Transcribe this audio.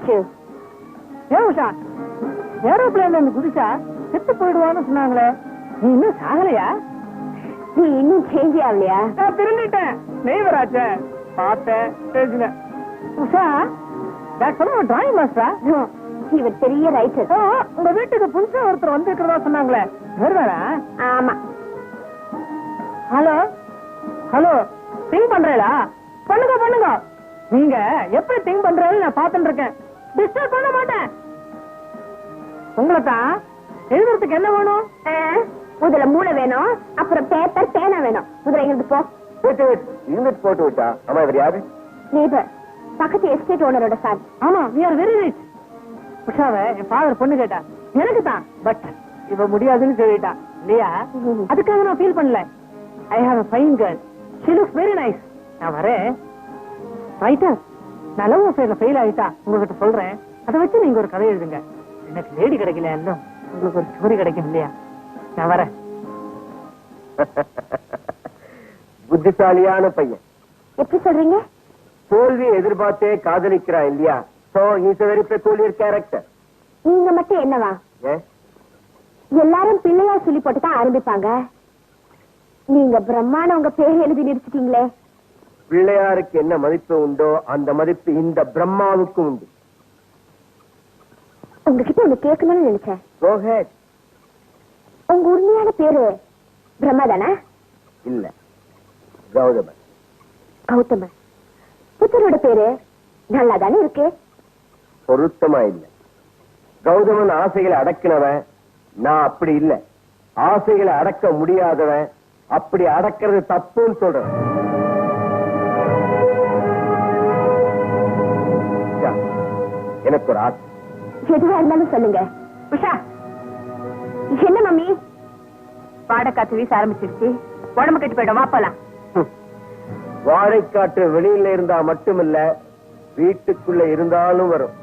என்னாச்சு? ஏன் உஷா, ஏரோப்ளேன்ல இருந்து குதிச்சா செத்து போயிடுவான்னு சொன்னாங்களே, நீ இன்னும் சாகலையா? நீ இன்னும் சேஞ்ச் ஆகலையா? நான் திரும்பிட்டேன். நெய்வராச்சே பார்த்தேன், பேசினேன். உஷா, டிராயிங் மாஸ்டரா? இவர் பெரிய ரைட்டர். உங்க வீட்டுக்கு புதுசா ஒருத்தர் வந்திருக்கிறதா சொன்னாங்களே, வருவாரா? ஆமா. ஹலோ ஹலோ, திங்க் பண்றீங்களா? பண்ணுங்க பண்ணுங்க. நீங்க எப்படி திங்க் பண்றீங்க நான் பாத்துட்டு இருக்கேன். டிஸ்டர்ப் பண்ண மாட்டேன். உங்களை தான் எழுதுறதுக்கு என்ன வேணும்? முதல்ல மூளை வேணும், அப்புறம் பேப்பர் பேனா வேணும். முதல்ல எழுந்து போ. யூனிட் போட்டு விட்டா. ஆமா, இவர் யாரு? நேபர், பக்கத்து எஸ்டேட் ஓனரோட சார். ஆமா, we are very rich. உஷாவை என் ஃபாதர் பொண்ணு கேட்டா, எனக்கு தான், பட் இவ முடியாதுன்னு சொல்லிட்டா இல்லையா? அதுக்காக நான் ஃபீல் பண்ணல. I have a fine girl. She looks very nice. நான் வரேன். ரைட்டர், நான் லவ் அஃபேர்ல ஃபெயில் ஆயிட்டா உங்ககிட்ட சொல்றேன். அதை வச்சு நீங்க ஒரு கதை எழுதுங்க. எனக்கு லேடி கிடைக்கல, இன்னும் உங்களுக்கு ஒரு ஸ்டோரி கிடைக்கும் இல்லையா? நான் வரேன். புத்திசாலியான பையன். எப்படி சொல்றீங்க? தோல்வி எதிர்பார்த்தே காதலிக்கிறான் இல்லையா? So he is a very peculiar character. நீங்க மட்டும் என்னவா? எல்லாரும் பிள்ளையா சொல்லி போட்டு தான் ஆரம்பிப்பாங்க. நீங்க பிரம்மாண்ட உங்க பேர் எழுதி நிறுத்திட்டீங்களே. பிள்ளையாருக்கு என்ன மதிப்பு உண்டோ அந்த மதிப்பு இந்த பிரம்மாவுக்கு உண்டு. உங்ககிட்ட ஒண்ணு கேட்கணும்னு நினைச்சேன். Go ahead. உங்க உண்மையான பேரு பிரம்மா தானே? இல்ல, கௌதமன். கௌதமன். புத்தரோட பேரு நல்லா தானே இருக்கு? பொருத்தமா இல்ல. கௌதமன் ஆசைகளை அடக்கினவன், நான் அப்படி இல்ல. ஆசைகளை அடக்க முடியாதவன், அப்படி அடக்கிறது தப்புன்னு சொல்றேன். எனக்கு ஒரு ஆசை. எதுவா இருந்தாலும் சொல்லுங்க. உஷா, என்ன மம்மி? பாடக்காத்து வீச ஆரம்பிச்சிருச்சு. உடம்பு கட்டி போயிடும். வாப்பலாம். வாழைக்காற்று வெளியில இருந்தா மட்டுமில்ல, வீட்டுக்குள்ள இருந்தாலும் வரும்.